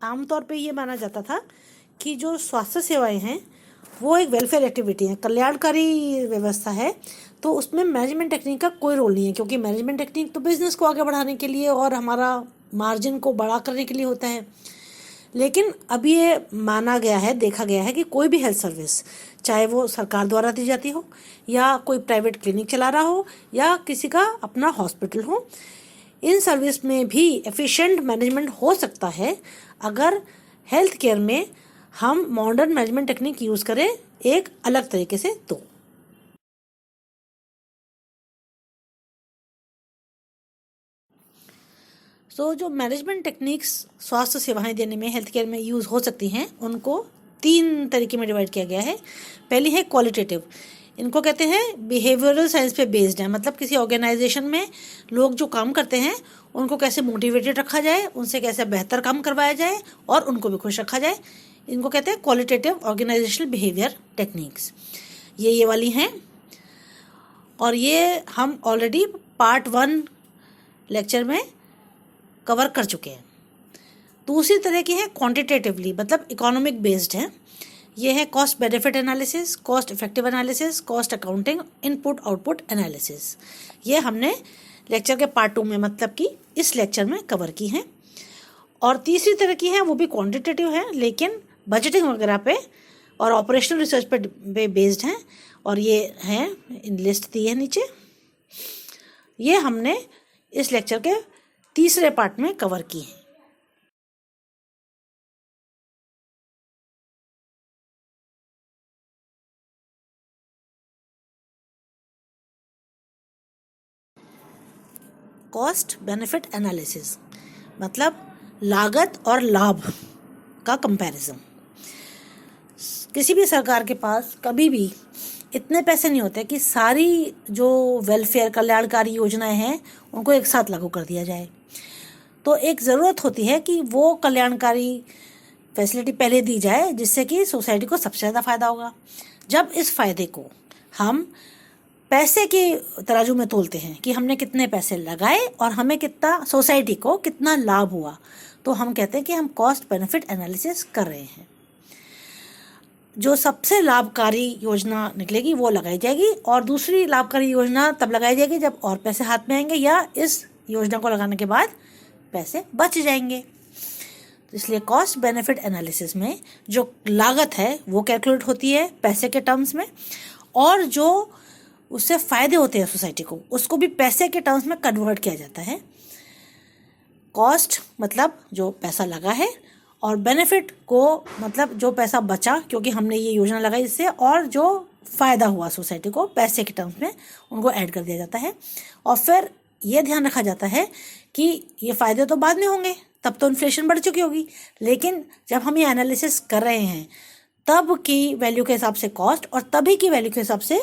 आमतौर पे ये माना जाता था कि जो स्वास्थ्य सेवाएं हैं वो एक वेलफेयर एक्टिविटी है, कल्याणकारी व्यवस्था है, तो उसमें मैनेजमेंट टेक्निक का कोई रोल नहीं है, क्योंकि मैनेजमेंट टेक्निक तो बिजनेस को आगे बढ़ाने के लिए और हमारा मार्जिन को बड़ा करने के लिए होता है। लेकिन अब ये माना गया है, देखा गया है कि कोई भी हेल्थ सर्विस, चाहे वो सरकार द्वारा दी जाती हो या कोई प्राइवेट क्लिनिक चला रहा हो या किसी का अपना हॉस्पिटल हो, इन सर्विस में भी एफिशिएंट मैनेजमेंट हो सकता है अगर हेल्थ केयर में हम मॉडर्न मैनेजमेंट टेक्निक यूज़ करें एक अलग तरीके से। तो जो मैनेजमेंट टेक्निक्स स्वास्थ्य सेवाएं देने में हेल्थ केयर में यूज़ हो सकती हैं उनको 3 तरीके में डिवाइड किया गया है। पहली है क्वालिटेटिव, इनको कहते हैं बिहेवियरल साइंस पे बेस्ड है, मतलब किसी ऑर्गेनाइजेशन में लोग जो काम करते हैं उनको कैसे मोटिवेटेड रखा जाए, उनसे कैसे बेहतर काम करवाया जाए और उनको भी खुश रखा जाए, इनको कहते हैं क्वालिटेटिव ऑर्गेनाइजेशनल बिहेवियर टेक्निक्स। ये वाली हैं और ये हम ऑलरेडी पार्ट 1 लेक्चर में कवर कर चुके हैं। दूसरी तरह की है क्वांटिटेटिवली, मतलब इकोनॉमिक बेस्ड है। ये है cost benefit analysis, cost effective analysis, cost accounting, input output analysis. ये हमने लेक्चर के पार्ट 2 में, मतलब कि इस लेक्चर में कवर की हैं। और तीसरी तरह की है वो भी क्वांटिटेटिव है लेकिन बजटिंग वगैरह पे और ऑपरेशनल रिसर्च पे बेस्ड हैं, और ये हैं, इन लिस्ट दी है नीचे। ये हमने इस लेक्चर के तीसरे पार्ट में कवर की है। कॉस्ट बेनिफिट एनालिसिस मतलब लागत और लाभ का कंपैरिजन। किसी भी सरकार के पास कभी भी इतने पैसे नहीं होते कि सारी जो वेलफेयर कल्याणकारी योजनाएं हैं उनको एक साथ लागू कर दिया जाए। तो एक ज़रूरत होती है कि वो कल्याणकारी फैसिलिटी पहले दी जाए जिससे कि सोसाइटी को सबसे ज़्यादा फ़ायदा होगा। जब इस फ़ायदे को हम पैसे के तराजू में तोलते हैं कि हमने कितने पैसे लगाए और हमें कितना, सोसाइटी को कितना लाभ हुआ, तो हम कहते हैं कि हम कॉस्ट बेनिफिट एनालिसिस कर रहे हैं। जो सबसे लाभकारी योजना निकलेगी वो लगाई जाएगी और दूसरी लाभकारी योजना तब लगाई जाएगी जब और पैसे हाथ में आएंगे या इस योजना को लगाने के बाद पैसे बच जाएंगे। तो इसलिए कॉस्ट बेनिफिट एनालिसिस में जो लागत है वो कैलकुलेट होती है पैसे के टर्म्स में, और जो उससे फ़ायदे होते हैं सोसाइटी को उसको भी पैसे के टर्म्स में कन्वर्ट किया जाता है। कॉस्ट मतलब जो पैसा लगा है और बेनिफिट को मतलब जो पैसा बचा क्योंकि हमने ये योजना लगाई इससे, और जो फ़ायदा हुआ सोसाइटी को पैसे के टर्म्स में उनको ऐड कर दिया जाता है। और फिर ये ध्यान रखा जाता है कि ये फ़ायदे तो बाद में होंगे, तब तो इन्फ्लेशन बढ़ चुकी होगी, लेकिन जब हम ये एनालिसिस कर रहे हैं तब की वैल्यू के हिसाब से कॉस्ट और तभी की वैल्यू के हिसाब से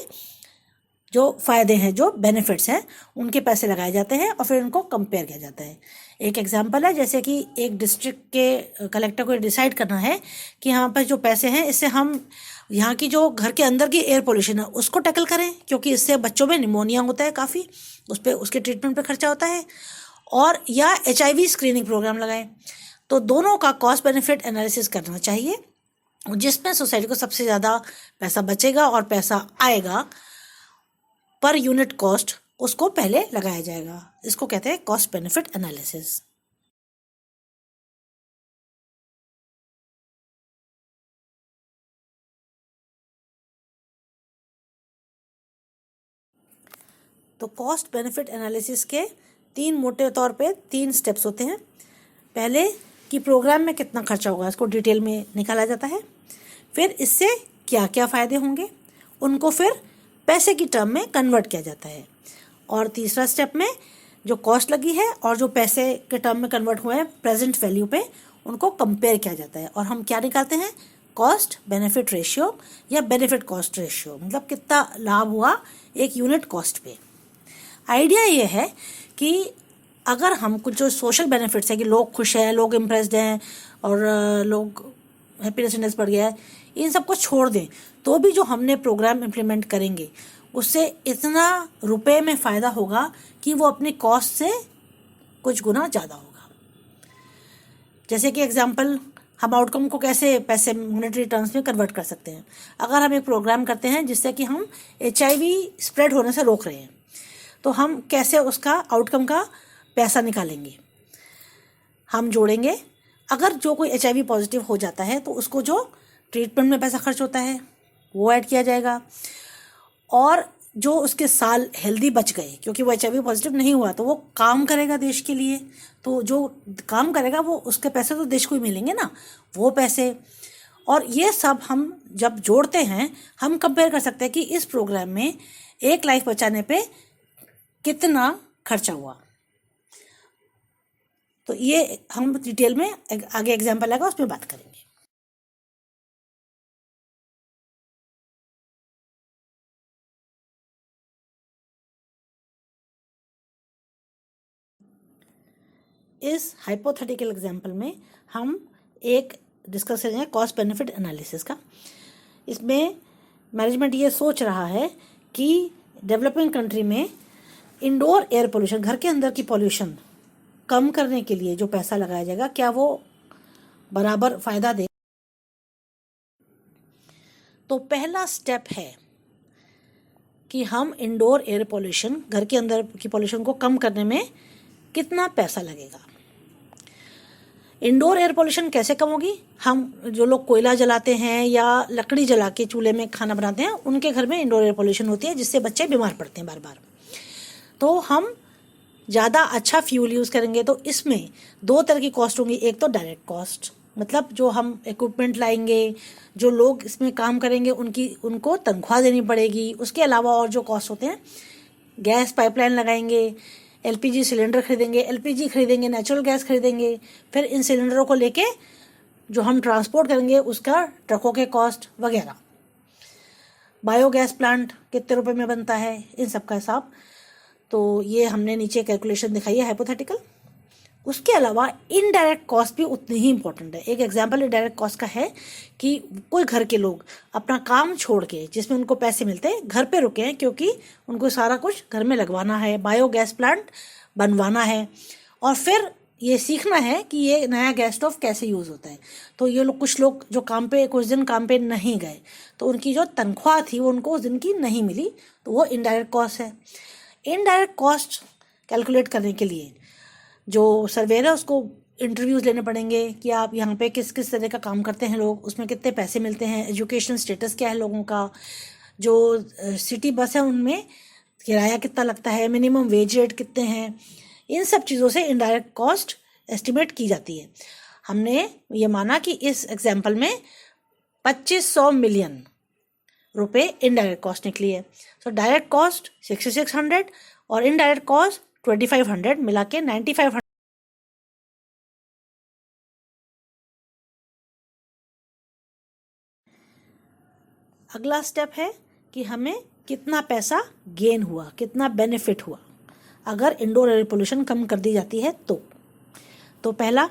जो फ़ायदे हैं, जो बेनिफिट्स हैं, उनके पैसे लगाए जाते हैं और फिर उनको कंपेयर किया जाता है। एक एग्जांपल है, जैसे कि एक डिस्ट्रिक्ट के कलेक्टर को डिसाइड करना है कि यहाँ पर जो पैसे हैं इससे हम यहाँ की जो घर के अंदर की एयर पोल्यूशन है उसको टैकल करें, क्योंकि इससे बच्चों में निमोनिया होता है काफ़ी, उस पर उसके ट्रीटमेंट पे खर्चा होता है, और या HIV स्क्रीनिंग प्रोग्राम लगाएं। तो दोनों का कॉस्ट बेनिफिट एनालिसिस करना चाहिए जिसमें सोसाइटी को सबसे ज़्यादा पैसा बचेगा और पैसा आएगा पर यूनिट कॉस्ट, उसको पहले लगाया जाएगा। इसको कहते हैं कॉस्ट बेनिफिट एनालिसिस। तो कॉस्ट बेनिफिट एनालिसिस के 3 मोटे तौर पे 3 स्टेप्स होते हैं। पहले कि प्रोग्राम में कितना खर्चा होगा इसको डिटेल में निकाला जाता है, फिर इससे क्या क्या फ़ायदे होंगे उनको फिर पैसे की टर्म में कन्वर्ट किया जाता है, और तीसरा स्टेप में जो कॉस्ट लगी है और जो पैसे के टर्म में कन्वर्ट हुए हैं प्रेजेंट वैल्यू पे, उनको कंपेयर किया जाता है और हम क्या निकालते हैं, कॉस्ट बेनिफिट रेशियो या बेनिफिट कॉस्ट रेशियो, मतलब कितना लाभ हुआ एक यूनिट कॉस्ट पे। आइडिया ये है कि अगर हम कुछ जो सोशल बेनिफिट्स है कि लोग खुश हैं, लोग इम्प्रेस्ड हैं और लोग हैप्पीनेस इंडेक्स बढ़ गया है, इन सबको छोड़ दें तो भी जो हमने प्रोग्राम इम्प्लीमेंट करेंगे उससे इतना रुपए में फ़ायदा होगा कि वो अपनी कॉस्ट से कुछ गुना ज़्यादा होगा। जैसे कि एग्जांपल, हम आउटकम को कैसे पैसे मॉनेटरी टर्म्स में कन्वर्ट कर सकते हैं। अगर हम एक प्रोग्राम करते हैं जिससे कि हम HIV स्प्रेड होने से रोक रहे हैं, तो हम कैसे उसका आउटकम का पैसा निकालेंगे। हम जोड़ेंगे, अगर जो कोई HIV पॉजिटिव हो जाता है तो उसको जो ट्रीटमेंट में पैसा खर्च होता है वो ऐड किया जाएगा, और जो उसके साल हेल्दी बच गए क्योंकि वो HIV पॉजिटिव नहीं हुआ तो वो काम करेगा देश के लिए, तो जो काम करेगा वो उसके पैसे तो देश को ही मिलेंगे ना, वो पैसे। और ये सब हम जब जोड़ते हैं, हम कंपेयर कर सकते हैं कि इस प्रोग्राम में एक लाइफ बचाने पे कितना खर्चा हुआ। तो ये हम डिटेल में आगे एग्जाम्पल आएगा उसमें बात करेंगे। इस हाइपोथेटिकल एग्जाम्पल में हम एक डिस्कस करेंगे कॉस्ट बेनिफिट एनालिसिस का। इसमें मैनेजमेंट ये सोच रहा है कि डेवलपिंग कंट्री में इंडोर एयर पोल्यूशन, घर के अंदर की पोल्यूशन कम करने के लिए जो पैसा लगाया जाएगा, क्या वो बराबर फायदा दे। तो पहला स्टेप है कि हम इंडोर एयर पोल्यूशन, घर के अंदर की पोल्यूशन को कम करने में कितना पैसा लगेगा। इंडोर एयर पोल्यूशन कैसे कम होगी? हम जो लोग कोयला जलाते हैं या लकड़ी जला के चूल्हे में खाना बनाते हैं, उनके घर में इंडोर एयर पोल्यूशन होती है जिससे बच्चे बीमार पड़ते हैं बार बार। तो हम ज़्यादा अच्छा फ्यूल यूज़ करेंगे, तो इसमें दो तरह की कॉस्ट होंगी। एक तो डायरेक्ट कॉस्ट, मतलब जो हम इक्विपमेंट लाएंगे, जो लोग इसमें काम करेंगे उनको तनख्वाह देनी पड़ेगी। उसके अलावा और जो कॉस्ट होते हैं, गैस पाइपलाइन लगाएंगे, LPG सिलेंडर खरीदेंगे, LPG खरीदेंगे, नेचुरल गैस खरीदेंगे, फिर इन सिलेंडरों को लेके जो हम ट्रांसपोर्ट करेंगे उसका ट्रकों के कॉस्ट वगैरह। बायोगैस प्लांट कितने रुपए में बनता है, इन सब का हिसाब। तो ये हमने नीचे कैलकुलेशन दिखाई है हाइपोथेटिकल। उसके अलावा इनडायरेक्ट कॉस्ट भी उतनी ही इंपॉर्टेंट है। एक एग्जांपल इनडायरेक्ट कॉस्ट का है कि कोई घर के लोग अपना काम छोड़ के, जिसमें उनको पैसे मिलते हैं, घर पे रुके हैं क्योंकि उनको सारा कुछ घर में लगवाना है, बायोगैस प्लांट बनवाना है, और फिर ये सीखना है कि ये नया गैस स्टोव कैसे यूज़ होता है। तो ये लोग, कुछ लोग जो काम पे कुछ दिन काम पे नहीं गए, तो उनकी जो तनख्वाह थी वो उनको उस दिन की नहीं मिली, तो वो इनडायरेक्ट कॉस्ट है। इनडायरेक्ट कॉस्ट कैलकुलेट करने के लिए जो सर्वेयर है उसको इंटरव्यूज़ लेने पड़ेंगे कि आप यहाँ पे किस किस तरह का काम करते हैं लोग, उसमें कितने पैसे मिलते हैं, एजुकेशन स्टेटस क्या है लोगों का, जो सिटी बस है उनमें किराया कितना लगता है, मिनिमम वेज रेट कितने हैं। इन सब चीज़ों से इनडायरेक्ट कॉस्ट एस्टिमेट की जाती है। हमने ये माना कि इस एग्जाम्पल में 2500 मिलियन रुपए इनडायरेक्ट कॉस्ट निकली है। सो डायरेक्ट कॉस्ट 6600 और इनडायरेक्ट कॉस्ट 2500 मिला के 9500। अगला स्टेप है कि हमें कितना पैसा गेन हुआ, कितना बेनिफिट हुआ अगर इंडोर एयर पोल्यूशन कम कर दी जाती है। तो पहला,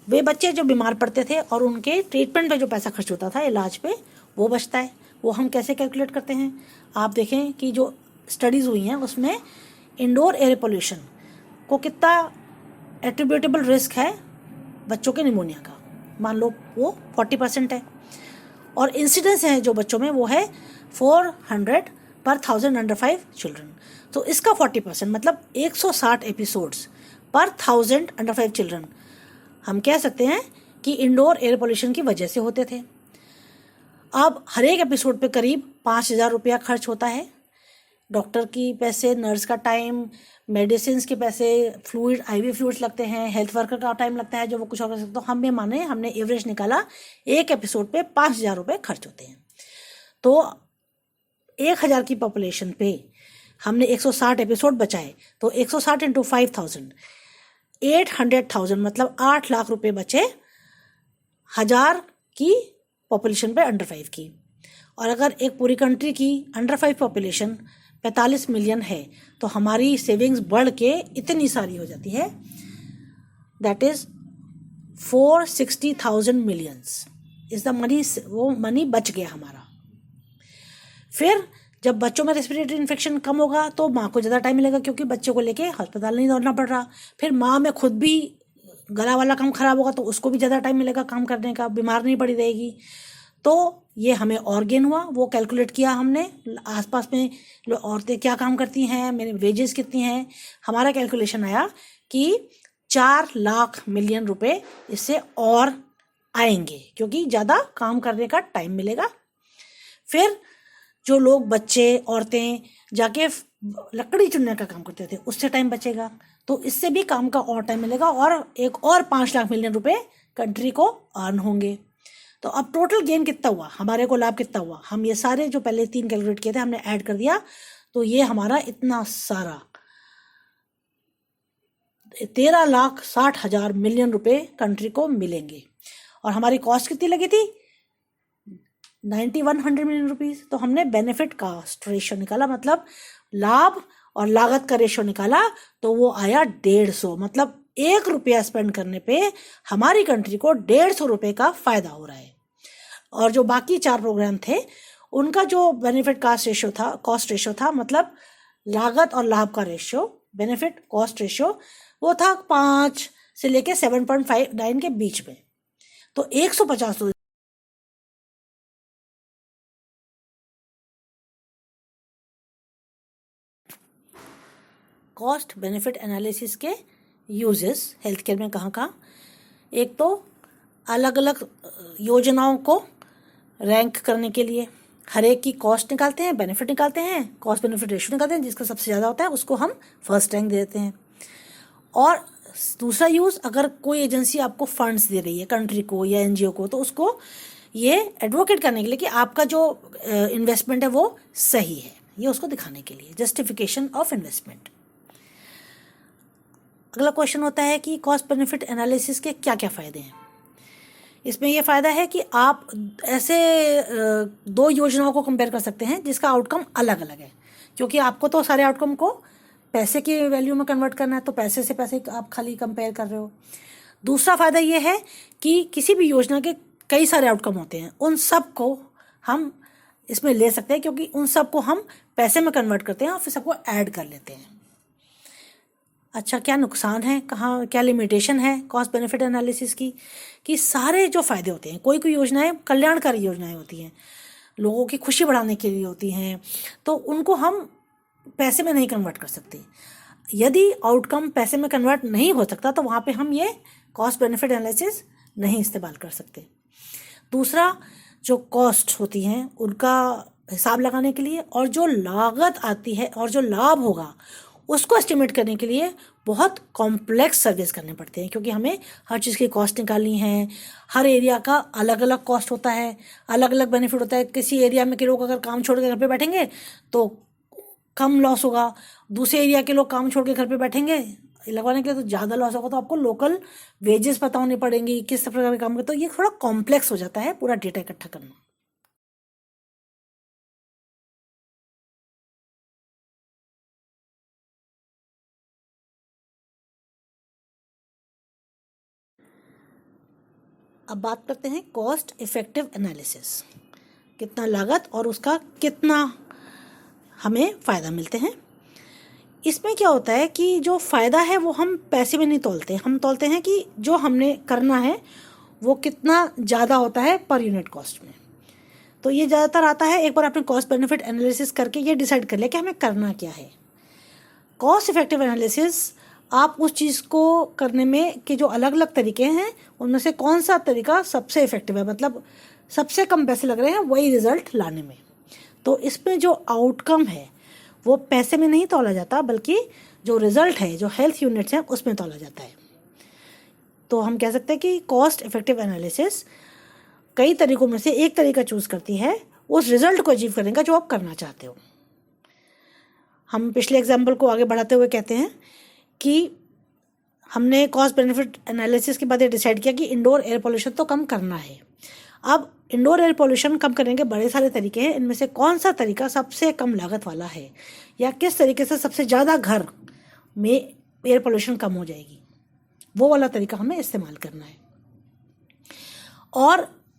वे बच्चे जो बीमार पड़ते थे और उनके ट्रीटमेंट पे जो पैसा खर्च होता था, इलाज पे, वो बचता है। वो हम कैसे कैलकुलेट करते हैं? आप देखें कि जो स्टडीज़ हुई हैं उसमें इंडोर एयर पोल्यूशन को कितना एट्रीब्यूटेबल रिस्क है बच्चों के निमोनिया का, मान लो वो 40% है, और इंसिडेंस है जो बच्चों में वो है 400 पर 1000 अंडर 5 चिल्ड्रन। तो इसका 40% मतलब 160 एपिसोड्स पर 1000 अंडर 5 चिल्ड्रन हम कह सकते हैं कि इंडोर एयर पोल्यूशन की वजह से होते थे। अब हर एक एपिसोड पे करीब 5000 रुपया खर्च होता है। डॉक्टर की पैसे, नर्स का टाइम, मेडिसिन के पैसे, फ्लूइड, IV फ्लूइड्स लगते हैं, हेल्थ वर्कर का टाइम लगता है जो वो कुछ और कर सकते। तो हमने एवरेज निकाला, एक एपिसोड पे 5000 रुपये खर्च होते हैं। तो 1000 की पॉपुलेशन पे हमने 160 एपिसोड बचाए, तो 160 इंटू 5000, 800,000 मतलब 8 लाख रुपए बचे 1000 की पॉपुलेशन पे अंडर 5 की। और अगर एक पूरी कंट्री की अंडर 5 पॉपुलेशन 45 मिलियन है तो हमारी सेविंग्स बढ़ के इतनी सारी हो जाती है, that is 460,000 millions is the money. वो मनी बच गया हमारा। फिर जब बच्चों में रेस्पिरेटरी इन्फेक्शन कम होगा तो माँ को ज़्यादा टाइम मिलेगा क्योंकि बच्चों को लेके अस्पताल नहीं दौड़ना पड़ रहा। फिर माँ में खुद भी गला वाला कम खराब होगा तो उसको भी ज़्यादा टाइम मिलेगा काम करने का, बीमार नहीं पड़ी रहेगी। तो ये हमें और गेन हुआ, वो कैलकुलेट किया हमने, आसपास में औरतें क्या काम करती हैं, मेरे वेजेस कितनी हैं, हमारा कैलकुलेशन आया कि 4 लाख मिलियन रुपए इससे और आएंगे, क्योंकि ज़्यादा काम करने का टाइम मिलेगा। फिर जो लोग, बच्चे, औरतें जाके लकड़ी चुनने का काम करते थे, उससे टाइम बचेगा, तो इससे भी काम का और टाइम मिलेगा, और एक और 5 लाख मिलियन रुपए कंट्री को अर्न होंगे। तो अब टोटल गेन कितना हुआ, हमारे को लाभ कितना हुआ, हम ये सारे जो पहले 3 कैलकुलेट किए थे हमने ऐड कर दिया, तो ये हमारा इतना सारा 13,60,000 मिलियन रुपए कंट्री को मिलेंगे। और हमारी कॉस्ट कितनी लगी थी, 9100 मिलियन रुपीस। तो हमने बेनिफिट कास्ट रेशियो निकाला, मतलब लाभ और लागत का रेशियो निकाला, तो वो आया 150। मतलब 1 रुपया स्पेंड करने पे हमारी कंट्री को 150 रुपये का फायदा हो रहा है। और जो बाकी 4 प्रोग्राम थे उनका जो बेनिफिट कॉस्ट रेशियो था, मतलब लागत और लाभ का रेशियो, बेनिफिट कॉस्ट रेशियो, वो था 5 से लेके 7.59 के बीच में। तो 150 कॉस्ट बेनिफिट एनालिसिस के यूजेस हेल्थ केयर में कहाँ, एक तो अलग अलग योजनाओं को रैंक करने के लिए हर एक की कॉस्ट निकालते हैं, बेनिफिट निकालते हैं, कॉस्ट बेनिफिट रेशियो निकालते हैं, जिसका सबसे ज़्यादा होता है उसको हम फर्स्ट रैंक दे देते हैं। और दूसरा यूज़, अगर कोई एजेंसी आपको फंड्स दे रही है कंट्री को या एनजीओ को, तो उसको ये एडवोकेट करने के लिए कि आपका जो इन्वेस्टमेंट है वो सही है, ये उसको दिखाने के लिए, जस्टिफिकेशन ऑफ इन्वेस्टमेंट। अगला क्वेश्चन होता है कि कॉस्ट बेनिफिट एनालिसिस के क्या क्या फ़ायदे हैं। इसमें यह फ़ायदा है कि आप ऐसे 2 योजनाओं को कंपेयर कर सकते हैं जिसका आउटकम अलग अलग है, क्योंकि आपको तो सारे आउटकम को पैसे की वैल्यू में कन्वर्ट करना है, तो पैसे से पैसे आप खाली कंपेयर कर रहे हो। दूसरा फ़ायदा ये है कि किसी भी योजना के कई सारे आउटकम होते हैं, उन सब को हम इसमें ले सकते हैं, क्योंकि उन सब को हम पैसे में कन्वर्ट करते हैं और फिर सबको ऐड कर लेते हैं। अच्छा, क्या नुकसान है, कहाँ क्या लिमिटेशन है कॉस्ट बेनिफिट एनालिसिस की, कि सारे जो फ़ायदे होते हैं, कोई योजनाएं कल्याणकारी योजनाएं होती हैं, लोगों की खुशी बढ़ाने के लिए होती हैं, तो उनको हम पैसे में नहीं कन्वर्ट कर सकते। यदि आउटकम पैसे में कन्वर्ट नहीं हो सकता तो वहाँ पे हम ये कॉस्ट बेनिफिट एनालिसिस नहीं इस्तेमाल कर सकते। दूसरा, जो कॉस्ट होती हैं उनका हिसाब लगाने के लिए, और जो लागत आती है और जो लाभ होगा उसको एस्टिमेट करने के लिए बहुत कॉम्प्लेक्स सर्विस करने पड़ते हैं, क्योंकि हमें हर चीज़ की कॉस्ट निकालनी है। हर एरिया का अलग अलग कॉस्ट होता है, अलग अलग बेनिफिट होता है। किसी एरिया में के लोग अगर काम छोड़ के घर पे बैठेंगे तो कम लॉस होगा, दूसरे एरिया के लोग काम छोड़ के घर पे बैठेंगे लगवाने के लिए तो ज़्यादा लॉस होगा। तो आपको लोकल वेजेस पता होनी पड़ेंगी, किस प्रकार के काम करते, तो ये थोड़ा कॉम्प्लेक्स हो जाता है पूरा डेटा इकट्ठा करना। अब बात करते हैं कॉस्ट इफेक्टिव एनालिसिस, कितना लागत और उसका कितना हमें फ़ायदा मिलते हैं। इसमें क्या होता है कि जो फ़ायदा है वो हम पैसे में नहीं तोलते, हम तोलते हैं कि जो हमने करना है वो कितना ज़्यादा होता है पर यूनिट कॉस्ट में। तो ये ज़्यादातर आता है एक बार आपने कॉस्ट बेनिफिट एनालिसिस करके ये डिसाइड कर लिया कि हमें करना क्या है। कॉस्ट इफेक्टिव एनालिसिस आप उस चीज़ को करने में कि जो अलग अलग तरीके हैं उनमें से कौन सा तरीका सबसे इफेक्टिव है, मतलब सबसे कम पैसे लग रहे हैं वही रिजल्ट लाने में। तो इसमें जो आउटकम है वो पैसे में नहीं तोला जाता, बल्कि जो रिजल्ट है, जो हेल्थ यूनिट्स हैं, उसमें तोला जाता है। तो हम कह सकते हैं कि कॉस्ट इफेक्टिव एनालिसिस कई तरीकों में से एक तरीका चूज़ करती है उस रिजल्ट को अचीव करने का जो आप करना चाहते हो। हम पिछले एग्जाम्पल को आगे बढ़ाते हुए कहते हैं कि हमने कॉस्ट बेनिफिट एनालिसिस के बाद ये डिसाइड किया कि इंडोर एयर पोल्यूशन तो कम करना है। अब इंडोर एयर पोल्यूशन कम करने के बड़े सारे तरीके हैं, इनमें से कौन सा तरीका सबसे कम लागत वाला है, या किस तरीके से सबसे ज़्यादा घर में एयर पोल्यूशन कम हो जाएगी, वो वाला तरीका हमें इस्तेमाल करना है।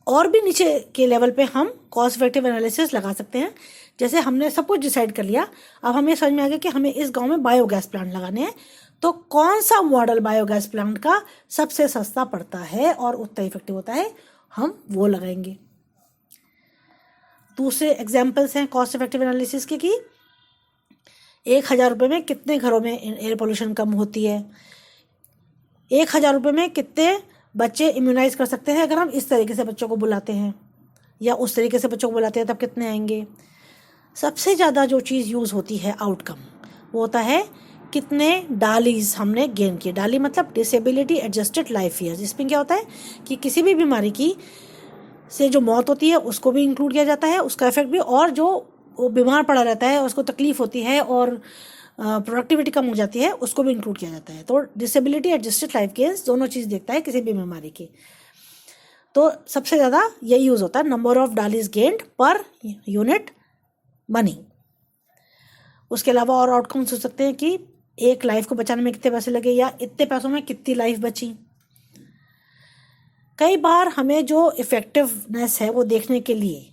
और भी नीचे के लेवल पे हम कॉस्ट इफेक्टिव एनालिसिस लगा सकते हैं। जैसे हमने सब कुछ डिसाइड कर लिया, अब हमें समझ में आ गया कि हमें इस गांव में बायोगैस प्लांट लगाने हैं, तो कौन सा मॉडल बायोगैस प्लांट का सबसे सस्ता पड़ता है और उतना इफेक्टिव होता है, हम वो लगाएंगे। दूसरे एग्जाम्पल्स हैं कॉस्ट इफेक्टिव एनालिसिस के कि 1,000 रुपये में कितने घरों में एयर पोल्यूशन कम होती है, 1,000 रुपये में कितने बच्चे इम्यूनाइज कर सकते हैं अगर हम इस तरीके से बच्चों को बुलाते हैं, या उस तरीके से बच्चों को बुलाते हैं तब कितने आएंगे। सबसे ज़्यादा जो चीज़ यूज़ होती है आउटकम, वो होता है कितने डालीज हमने गेन किए। डाली मतलब डिसेबिलिटी एडजस्टेड लाइफ ईयर, जिसमें क्या होता है कि किसी भी बीमारी की से जो मौत होती है उसको भी इंक्लूड किया जाता है, उसका इफेक्ट भी, और जो वो बीमार पड़ा रहता है उसको तकलीफ होती है और प्रोडक्टिविटी कम हो जाती है उसको भी इंक्लूड किया जाता है। तो डिसेबिलिटी एडजस्टेड लाइफ गेन्स दोनों चीज़ देखता है किसी भी बीमारी की। तो सबसे ज़्यादा यही यूज़ होता है, नंबर ऑफ डालीज गेन्ड पर यूनिट मनी। उसके अलावा और आउटकम्स हो सकते हैं कि एक लाइफ को बचाने में कितने पैसे लगे, या इतने पैसों में कितनी लाइफ बची। कई बार हमें जो इफ़ेक्टिवनेस है वो देखने के लिए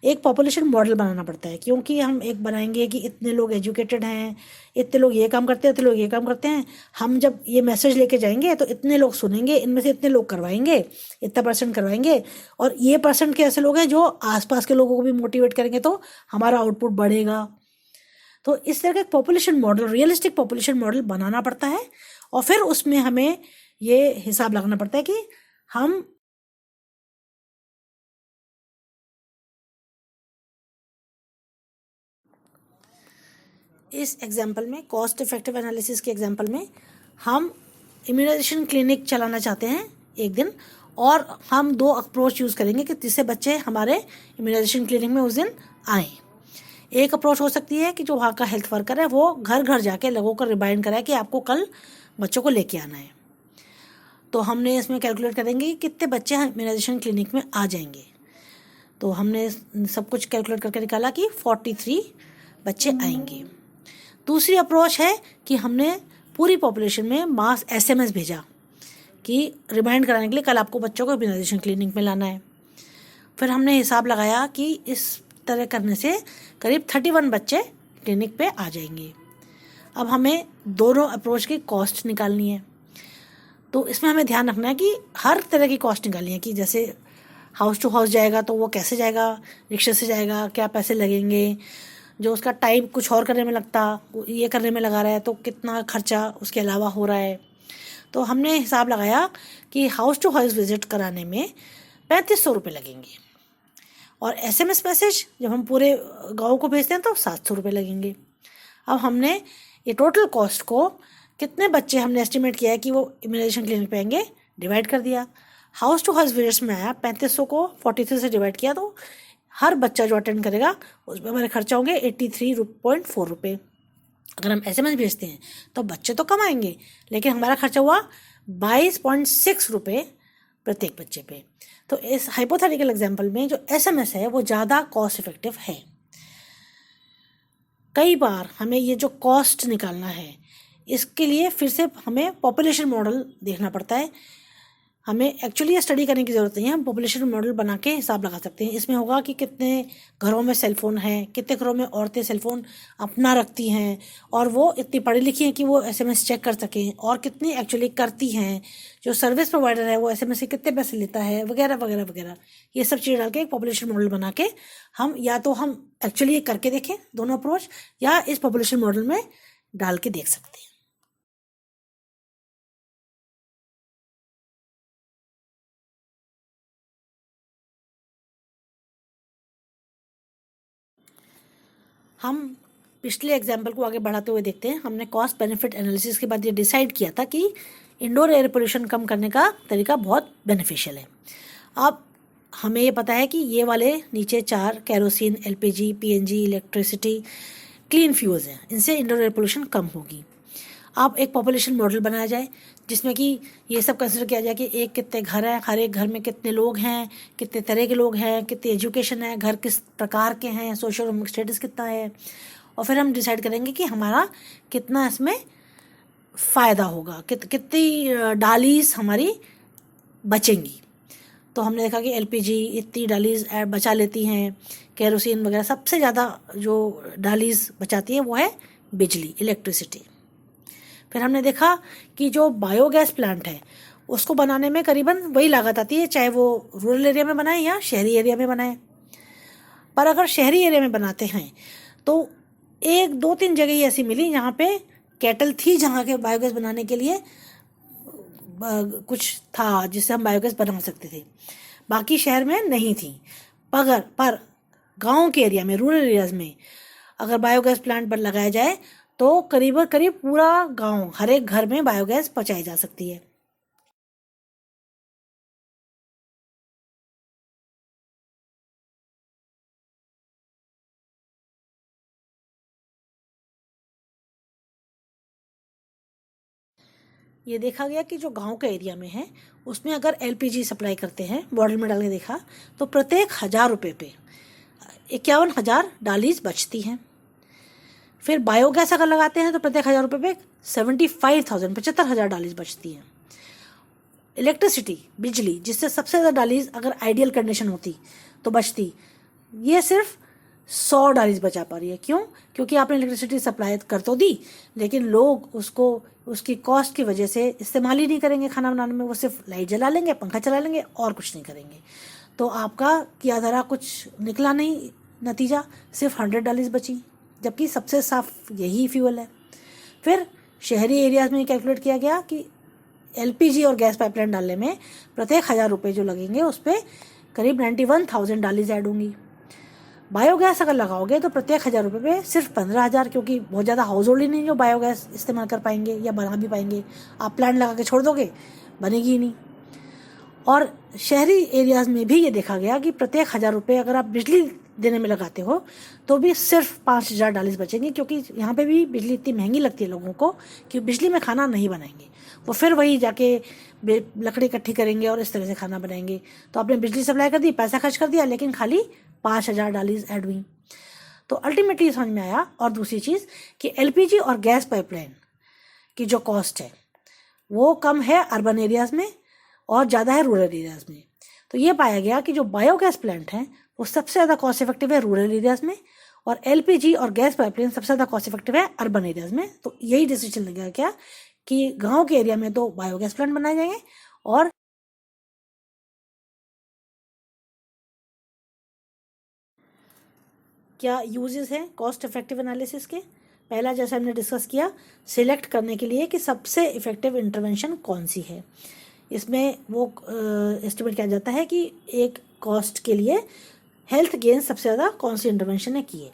एक पॉपुलेशन मॉडल बनाना पड़ता है, क्योंकि हम एक बनाएंगे कि इतने लोग एजुकेटेड हैं, इतने लोग ये काम करते हैं, इतने लोग ये काम करते हैं। हम जब ये मैसेज लेके जाएंगे तो इतने लोग सुनेंगे, इनमें से इतने लोग करवाएंगे, इतना परसेंट करवाएंगे, और ये परसेंट के ऐसे लोग हैं जो आसपास के लोगों को भी मोटिवेट करेंगे, तो हमारा आउटपुट बढ़ेगा। तो इस तरह का एक population model, realistic population model बनाना पड़ता है, और फिर उसमें हमें ये हिसाब लगाना पड़ता है कि हम इस एग्जाम्पल में, कॉस्ट इफेक्टिव एनालिसिस के एग्जाम्पल में, हम इम्यूनाइजेशन क्लिनिक चलाना चाहते हैं एक दिन, और हम 2 अप्रोच यूज़ करेंगे कि जिससे बच्चे हमारे इम्यूनाइजेशन क्लिनिक में उस दिन आएँ। एक अप्रोच हो सकती है कि जो वहाँ का हेल्थ वर्कर है वो घर घर जाके लोगों को रिमाइंड कराए कि आपको कल बच्चों को लेके आना है। तो हमने इसमें कैलकुलेट करेंगे कि कितने बच्चे इम्यूनाइजेशन क्लिनिक में आ जाएंगे। तो हमने सब कुछ कैलकुलेट करके निकाला कि 43 बच्चे आएंगे। दूसरी अप्रोच है कि हमने पूरी पॉपुलेशन में मास SMS भेजा कि रिमाइंड कराने के लिए कल आपको बच्चों को इम्यूनाइजेशन क्लिनिक में लाना है। फिर हमने हिसाब लगाया कि इस तरह करने से करीब 31 बच्चे क्लिनिक पे आ जाएंगे। अब हमें दोनों अप्रोच की कॉस्ट निकालनी है। तो इसमें हमें ध्यान रखना है कि हर तरह की कॉस्ट निकालनी है, कि जैसे हाउस टू हाउस जाएगा तो वो कैसे जाएगा, रिक्शे से जाएगा, क्या पैसे लगेंगे, जो उसका टाइम कुछ और करने में लगता ये करने में लगा रहा है तो कितना खर्चा उसके अलावा हो रहा है। तो हमने हिसाब लगाया कि हाउस टू हाउस विजिट कराने में 3500 रुपये लगेंगे, और SMS मैसेज जब हम पूरे गांव को भेजते हैं तो 700 रुपये लगेंगे। अब हमने ये टोटल कॉस्ट को कितने बच्चे हमने एस्टिमेट किया है कि वो इम्यूनाइजेशन क्लिनिक पे आएंगे, डिवाइड कर दिया। हाउस टू हाउस विजिट्स में आया 3500 को 43 से डिवाइड किया, तो हर बच्चा जो अटेंड करेगा उसमें हमारे खर्चा होंगे 83.4 रुपये। अगर हम SMS भेजते हैं तो बच्चे तो कम आएंगे, लेकिन हमारा खर्चा हुआ 22.6 रुपये प्रत्येक बच्चे पे। तो इस हाइपोथेटिकल एग्जाम्पल में जो SMS है वो ज़्यादा कॉस्ट इफेक्टिव है। कई बार हमें ये जो कॉस्ट निकालना है इसके लिए फिर से हमें पॉपुलेशन मॉडल देखना पड़ता है। हमें एक्चुअली ये स्टडी करने की ज़रूरत नहीं है, हम पॉपुलेशन मॉडल बना के हिसाब लगा सकते हैं। इसमें होगा कि कितने घरों में सेलफोन है, कितने घरों में औरतें सेलफोन अपना रखती हैं और वो इतनी पढ़ी लिखी हैं कि वो SMS चेक कर सकें, और कितनी एक्चुअली करती हैं, जो सर्विस प्रोवाइडर है वो SMS से कितने पैसे लेता है, वगैरह वगैरह वगैरह। ये सब चीज़ें डाल के एक पॉपुलेशन मॉडल बना के हम या तो हम एक्चुअली ये करके देखें दोनों अप्रोच, या इस पॉपुलेशन मॉडल में डाल के देख सकते हैं। हम पिछले एग्जाम्पल को आगे बढ़ाते हुए देखते हैं। हमने कॉस्ट बेनिफिट एनालिसिस के बाद ये डिसाइड किया था कि इंडोर एयर पोल्यूशन कम करने का तरीका बहुत बेनिफिशियल है। अब हमें ये पता है कि ये वाले नीचे 4 kerosene, LPG, PNG, electricity, clean fuels हैं, इनसे इंडोर एयर पोल्यूशन कम होगी। अब एक पॉपुलेशन मॉडल बनाया जाए जिसमें कि ये सब कंसिडर किया जाए कि एक कितने घर हैं, हर एक घर में कितने लोग हैं, कितने तरह के लोग हैं, कितनी एजुकेशन है, घर किस प्रकार के हैं, सोशल स्टेटस कितना है, और फिर हम डिसाइड करेंगे कि हमारा कितना इसमें फ़ायदा होगा, कितनी डालीज हमारी बचेंगी। तो हमने देखा कि LPG इतनी डालीज बचा लेती हैं, केरोसिन वगैरह सबसे ज़्यादा जो डालीज बचाती है वो है बिजली, इलेक्ट्रिसिटी। फिर हमने देखा कि जो बायोगैस प्लांट है उसको बनाने में करीबन वही लागत आती है, चाहे वो रूरल एरिया में बनाए या शहरी एरिया में बनाए। पर अगर शहरी एरिया में बनाते हैं तो एक दो तीन जगह ही ऐसी मिली जहाँ पे कैटल थी, जहाँ के बायोगैस बनाने के लिए कुछ था जिससे हम बायोगैस बना सकते थे, बाकी शहर में नहीं थी। पर गांव के एरिया में, रूरल एरियाज में अगर बायोगैस प्लांट पर लगाया जाए तो करीब पूरा गांव, हर एक घर में बायोगैस पहुंचाई जा सकती है। ये देखा गया कि जो गांव के एरिया में है उसमें अगर एलपीजी सप्लाई करते हैं, बॉटल में डाल के देखा, तो प्रत्येक 1,000 रुपये पे 51,000 डालीज बचती हैं। फिर बायोगैस अगर लगाते हैं तो प्रत्येक 1,000 रुपये पे 75,000 डालीज बचती हैं। इलेक्ट्रिसिटी, बिजली, जिससे सबसे ज़्यादा डालीज अगर आइडियल कंडीशन होती तो बचती, ये सिर्फ 100 डालीज बचा पा रही है। क्यों? क्योंकि आपने इलेक्ट्रिसिटी सप्लाई कर तो दी, लेकिन लोग उसको उसकी कॉस्ट की वजह से इस्तेमाल ही नहीं करेंगे खाना बनाने में, वो सिर्फ लाइट जला लेंगे, पंखा चला लेंगे और कुछ नहीं करेंगे। तो आपका किया धरा कुछ निकला नहीं, नतीजा सिर्फ 100 डालीज बची, जबकि सबसे साफ यही फ्यूल है। फिर शहरी एरियाज में कैलकुलेट किया गया कि एलपीजी और गैस पाइपलाइन डालने में प्रत्येक 1,000 रुपये जो लगेंगे उस पर करीब 91,000 डालीज ऐड होंगी। बायोगैस अगर लगाओगे तो प्रत्येक 1,000 रुपये पे सिर्फ 15,000, क्योंकि बहुत ज़्यादा हाउस होल्ड ही नहीं जो बायोगैस इस्तेमाल कर पाएंगे या बना भी पाएंगे। आप प्लांट लगा के छोड़ दोगे, बनेगी ही नहीं। और शहरी एरियाज में भी ये देखा गया कि प्रत्येक 1,000 रुपये अगर आप बिजली देने में लगाते हो तो भी सिर्फ 5,000 डालीज बचेंगी, क्योंकि यहाँ पे भी बिजली इतनी महंगी लगती है लोगों को कि बिजली में खाना नहीं बनाएंगे, वो फिर वही जाके लकड़ी इकट्ठी करेंगे और इस तरह से खाना बनाएंगे। तो आपने बिजली सप्लाई कर दी, पैसा खर्च कर दिया, लेकिन खाली 5,000 डालीज ऐड हुई। तो अल्टीमेटली समझ में आया। और दूसरी चीज़ कि एलपीजी और गैस पाइपलाइन की जो कॉस्ट है वो कम है अर्बन एरियाज़ में और ज़्यादा है रूरल एरियाज़ में। तो ये पाया गया कि जो बायोगैस प्लांट हैं वो सबसे ज़्यादा कॉस्ट इफेक्टिव है रूरल एरियाज़ में, और एलपीजी और गैस पाइपलाइन सबसे ज़्यादा कॉस्ट इफेक्टिव है अर्बन एरियाज़ में। तो यही डिसीजन लगा क्या कि गांव के एरिया में तो बायोगैस प्लांट बनाए जाएंगे, और क्या यूजेस हैं कॉस्ट इफेक्टिव एनालिसिस के। पहला, जैसे हमने डिस्कस किया, सिलेक्ट करने के लिए कि सबसे इफेक्टिव इंटरवेंशन कौन सी है। इसमें वो एस्टिमेट किया जाता है कि एक कॉस्ट के लिए हेल्थ गेन सबसे ज़्यादा कौन सी इंटरवेंशन ने किए।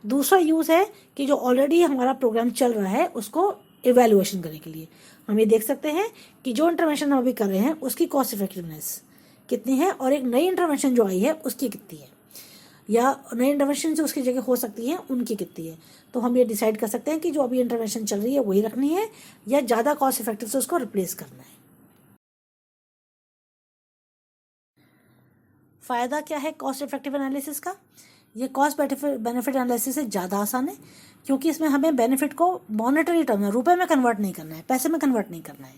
दूसरा यूज़ है कि जो ऑलरेडी हमारा प्रोग्राम चल रहा है उसको इवेल्युएशन करने के लिए हम ये देख सकते हैं कि जो इंटरवेंशन हम अभी कर रहे हैं उसकी कॉस्ट इफेक्टिवनेस कितनी है, और एक नई इंटरवेंशन जो आई है उसकी कितनी है, या नई इंटरवेंशन जो उसकी जगह हो सकती है उनकी कितनी है। तो हम ये डिसाइड कर सकते हैं कि जो अभी इंटरवेंशन चल रही है वही रखनी है या ज़्यादा कॉस्ट इफेक्टिव से उसको रिप्लेस करना है। फ़ायदा क्या है कॉस्ट इफेक्टिव एनालिसिस का। ये कॉस्ट बेनिफिट एनालिसिस से ज़्यादा आसान है, क्योंकि इसमें हमें बेनिफिट को मॉनेटरी टर्म में, रुपए में कन्वर्ट नहीं करना है, पैसे में कन्वर्ट नहीं करना है।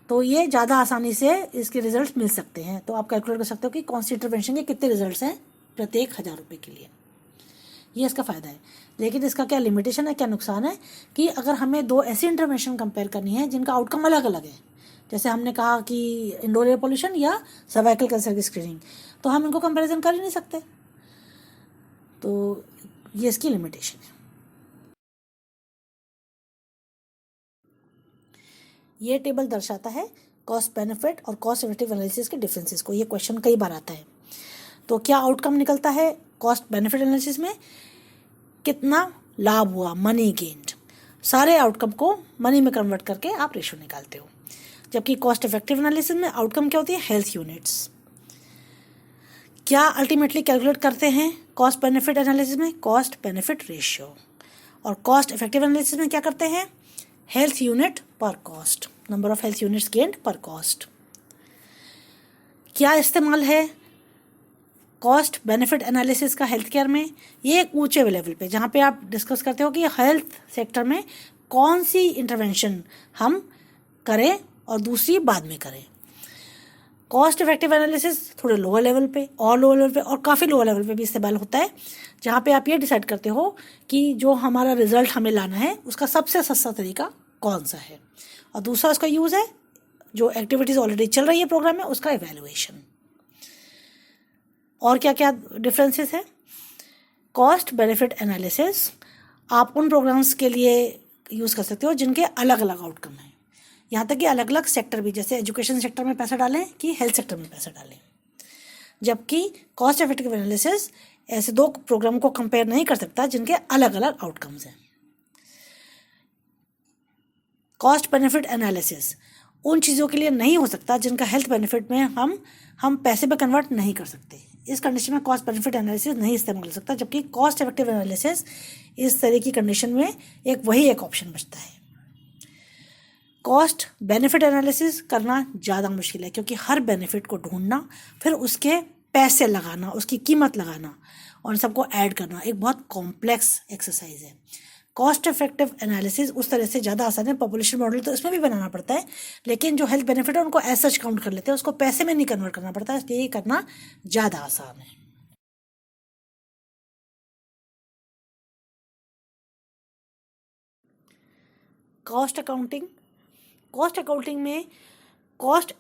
तो ये ज़्यादा आसानी से इसके रिजल्ट्स मिल सकते हैं। तो आप कैलकुलेट कर सकते हो कि कौन सी इंटरवेंशन के कितने रिजल्ट्स हैं प्रत्येक 1,000 रुपये के लिए। ये इसका फ़ायदा है। लेकिन इसका क्या लिमिटेशन है, क्या नुकसान है कि अगर हमें दो ऐसी इंटरवेंशन कंपेयर करनी है जिनका आउटकम अलग अलग है, जैसे हमने कहा कि इंडोर एयर पोल्यूशन या सर्वाइकल कैंसर की स्क्रीनिंग, तो हम इनको कंपैरिजन कर ही नहीं सकते। तो ये इसकी लिमिटेशन है। ये टेबल दर्शाता है कॉस्ट बेनिफिट और कॉस्ट इफेक्टिव एनालिसिस के डिफरेंसेस को। ये क्वेश्चन कई बार आता है। तो क्या आउटकम निकलता है कॉस्ट बेनिफिट एनालिसिस में, कितना लाभ हुआ, मनी गेन्ड, सारे आउटकम को मनी में कन्वर्ट करके आप रेशो निकालते हो। जबकि कॉस्ट इफेक्टिव एनालिसिस में आउटकम क्या होती है, हेल्थ यूनिट्स। क्या अल्टीमेटली कैलकुलेट करते हैं कॉस्ट बेनिफिट एनालिसिस में, कॉस्ट बेनिफिट रेशियो। और कॉस्ट इफेक्टिव एनालिसिस में क्या करते हैं, हेल्थ यूनिट पर cost, number of health units gained पर कॉस्ट। क्या इस्तेमाल है कॉस्ट बेनिफिट एनालिसिस का हेल्थ केयर में, ये एक ऊंचे लेवल पे जहाँ पे आप डिस्कस करते हो कि हेल्थ सेक्टर में कौन सी इंटरवेंशन हम करें और दूसरी बाद में करें। कॉस्ट इफेक्टिव एनालिसिस थोड़े लोअर लेवल पे और काफ़ी लोअर लेवल पे भी इस्तेमाल होता है, जहाँ पे आप ये डिसाइड करते हो कि जो हमारा रिजल्ट हमें लाना है उसका सबसे सस्ता तरीका कौन सा है, और दूसरा उसका यूज़ है जो एक्टिविटीज़ ऑलरेडी चल रही है प्रोग्राम में उसका इवैल्यूएशन। और क्या क्या डिफरेंसेस है? कॉस्ट बेनिफिट एनालिसिस आप उन प्रोग्राम्स के लिए यूज़ कर सकते हो जिनके अलग अलग आउटकम हैं, यहाँ तक कि अलग अलग सेक्टर भी, जैसे एजुकेशन सेक्टर में पैसा डालें कि हेल्थ सेक्टर में पैसा डालें। जबकि कॉस्ट इफेक्टिव एनालिसिस ऐसे दो प्रोग्राम को कंपेयर नहीं कर सकता जिनके अलग अलग आउटकम्स हैं। कॉस्ट बेनिफिट एनालिसिस उन चीज़ों के लिए नहीं हो सकता जिनका हेल्थ बेनिफिट में हम पैसे में कन्वर्ट नहीं कर सकते। इस कंडीशन में कॉस्ट बेनिफिट एनालिसिस नहीं इस्तेमाल कर सकता, जबकि कॉस्ट इफेक्टिव एनालिसिस इस तरह की कंडीशन में एक ऑप्शन बचता है। कॉस्ट बेनिफिट एनालिसिस करना ज़्यादा मुश्किल है, क्योंकि हर बेनिफिट को ढूंढना, फिर उसके पैसे लगाना, उसकी कीमत लगाना और सबको ऐड करना एक बहुत कॉम्प्लेक्स एक्सरसाइज है। कॉस्ट इफेक्टिव एनालिसिस उस तरह से ज़्यादा आसान है। पॉपुलेशन मॉडल तो इसमें भी बनाना पड़ता है, लेकिन जो हेल्थ बेनिफिट है उनको एज सच काउंट कर लेते हैं, उसको पैसे में नहीं कन्वर्ट करना पड़ता है, इसलिए ये करना ज़्यादा आसान है। कॉस्ट अकाउंटिंग में कॉस्ट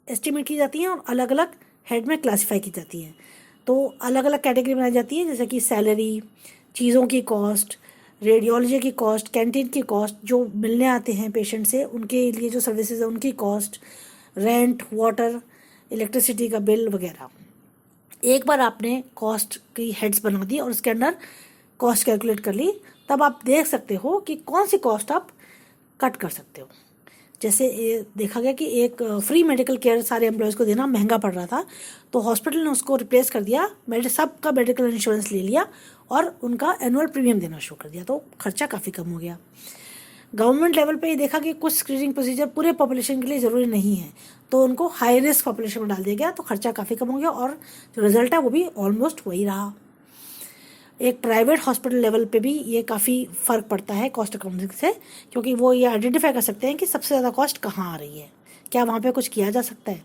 एस्टिमेट की जाती है और अलग अलग हेड में क्लासीफाई की जाती है। तो अलग अलग कैटेगरी बनाई जाती है, जैसे कि सैलरी, चीज़ों की कॉस्ट, रेडियोलॉजी की कॉस्ट, कैंटीन की कॉस्ट, जो मिलने आते हैं पेशेंट से उनके लिए जो सर्विसेज है उनकी कॉस्ट, रेंट, वाटर, इलेक्ट्रिसिटी का बिल वगैरह। एक बार आपने कॉस्ट की हेड्स बना दी और उसके अंदर कॉस्ट कैलकुलेट कर ली, तब आप देख सकते हो कि कौन सी कॉस्ट आप कट कर सकते हो। जैसे देखा गया कि एक फ्री मेडिकल केयर सारे एम्प्लॉयज़ को देना महंगा पड़ रहा था, तो हॉस्पिटल ने उसको रिप्लेस कर दिया, सबका मेडिकल इंश्योरेंस ले लिया और उनका एनुअल प्रीमियम देना शुरू कर दिया, तो खर्चा काफ़ी कम हो गया। गवर्नमेंट लेवल पे ये देखा कि कुछ स्क्रीनिंग प्रोसीजर पूरे पॉपुलेशन के लिए ज़रूरी नहीं है, तो उनको हाई रिस्क पॉपुलेशन में डाल दिया गया, तो खर्चा काफ़ी कम हो गया और जो रिजल्ट है वो भी ऑलमोस्ट वही रहा। एक प्राइवेट हॉस्पिटल लेवल पे भी ये काफ़ी फ़र्क पड़ता है कॉस्ट अकाउंटिंग से, क्योंकि वो ये आइडेंटिफाई कर सकते हैं कि सबसे ज़्यादा कॉस्ट कहाँ आ रही है, क्या वहाँ पे कुछ किया जा सकता है।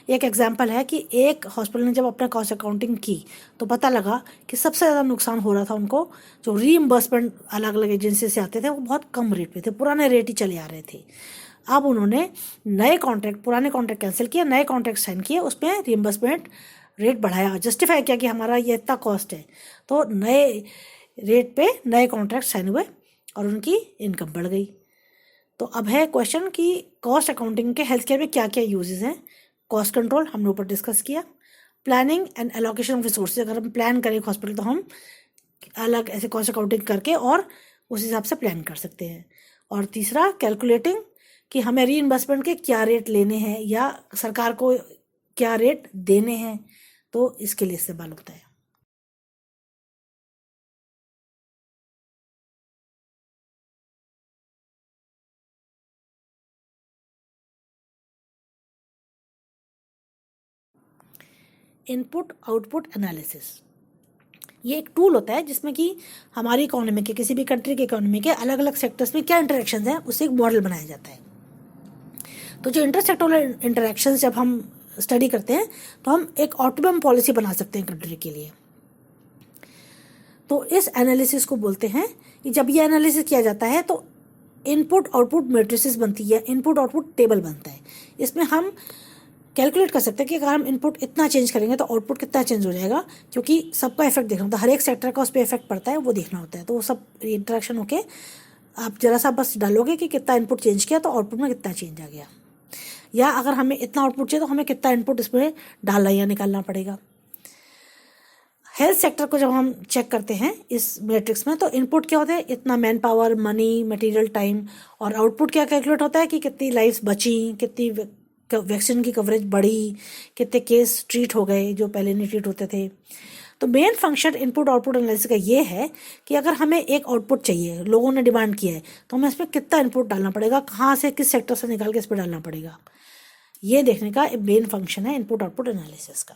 एक एग्जांपल है कि एक हॉस्पिटल ने जब अपना कॉस्ट अकाउंटिंग की तो पता लगा कि सबसे ज़्यादा नुकसान हो रहा था उनको, जो रीइम्बर्समेंट अलग अलग एजेंसी से आते थे वो बहुत कम रेट पे थे, पुराने रेट ही चले आ रहे थे। अब उन्होंने पुराने कॉन्ट्रैक्ट कैंसिल किया, नए कॉन्ट्रैक्ट साइन किए, उसमें रीइम्बर्समेंट रेट बढ़ाया, जस्टिफाई किया कि हमारा ये इतना कॉस्ट है, तो नए रेट पे नए कॉन्ट्रैक्ट साइन हुए और उनकी इनकम बढ़ गई। तो अब है क्वेश्चन कि कॉस्ट अकाउंटिंग के हेल्थ केयर में क्या क्या यूजेस हैं। कॉस्ट कंट्रोल हमने ऊपर डिस्कस किया। Planning and allocation of resources, अगर हम प्लान करें हॉस्पिटल तो हम अलग ऐसे कॉस्ट अकाउंटिंग करके और उस हिसाब से प्लान कर सकते हैं। और तीसरा कैलकुलेटिंग कि हमें रीइंबर्समेंट के क्या रेट लेने हैं या सरकार को क्या रेट देने हैं, तो इसके लिए इस्तेमाल होता है। इनपुट आउटपुट एनालिसिस ये एक टूल होता है जिसमें कि हमारी इकोनॉमी के, किसी भी कंट्री के इकोनॉमी के अलग अलग सेक्टर्स में क्या इंटरेक्शंस हैं उससे एक मॉडल बनाया जाता है। तो जो इंटरसेक्टोरल इंटरेक्शंस जब हम स्टडी करते हैं तो हम एक ऑप्टिमम पॉलिसी बना सकते हैं कंट्री के लिए। तो इस एनालिसिस को बोलते हैं कि जब ये एनालिसिस किया जाता है तो इनपुट आउटपुट मैट्रिसेस बनती है, इनपुट आउटपुट टेबल बनता है। इसमें हम कैलकुलेट कर सकते हैं कि अगर हम इनपुट इतना चेंज करेंगे तो आउटपुट कितना चेंज हो जाएगा, क्योंकि सबका इफेक्ट देखना होता है, हर एक सेक्टर का उस पर इफेक्ट पड़ता है वो देखना होता है। तो वो सब इंटरेक्शन होके आप जरा सा बस डालोगे कि कितना इनपुट चेंज किया तो आउटपुट में कितना चेंज आ गया, या अगर हमें इतना आउटपुट चाहिए तो हमें कितना इनपुट इसमें डालना या निकालना पड़ेगा। हेल्थ सेक्टर को जब हम चेक करते हैं इस मैट्रिक्स में तो इनपुट क्या होता है, इतना man power, money, material, time, और आउटपुट क्या कैलकुलेट होता है कि कितनी लाइफ्स बची, कितनी वैक्सीन की कवरेज बढ़ी, कितने केस ट्रीट हो गए जो पहले नहीं ट्रीट होते थे। तो main function input output analysis का ये है कि अगर हमें एक आउटपुट चाहिए, लोगों ने डिमांड किया है, तो हमें इसमें कितना इनपुट डालना पड़ेगा, कहाँ से किस सेक्टर से निकाल के इस पर डालना पड़ेगा, ये देखने का मेन फंक्शन है इनपुट आउटपुट एनालिसिस का।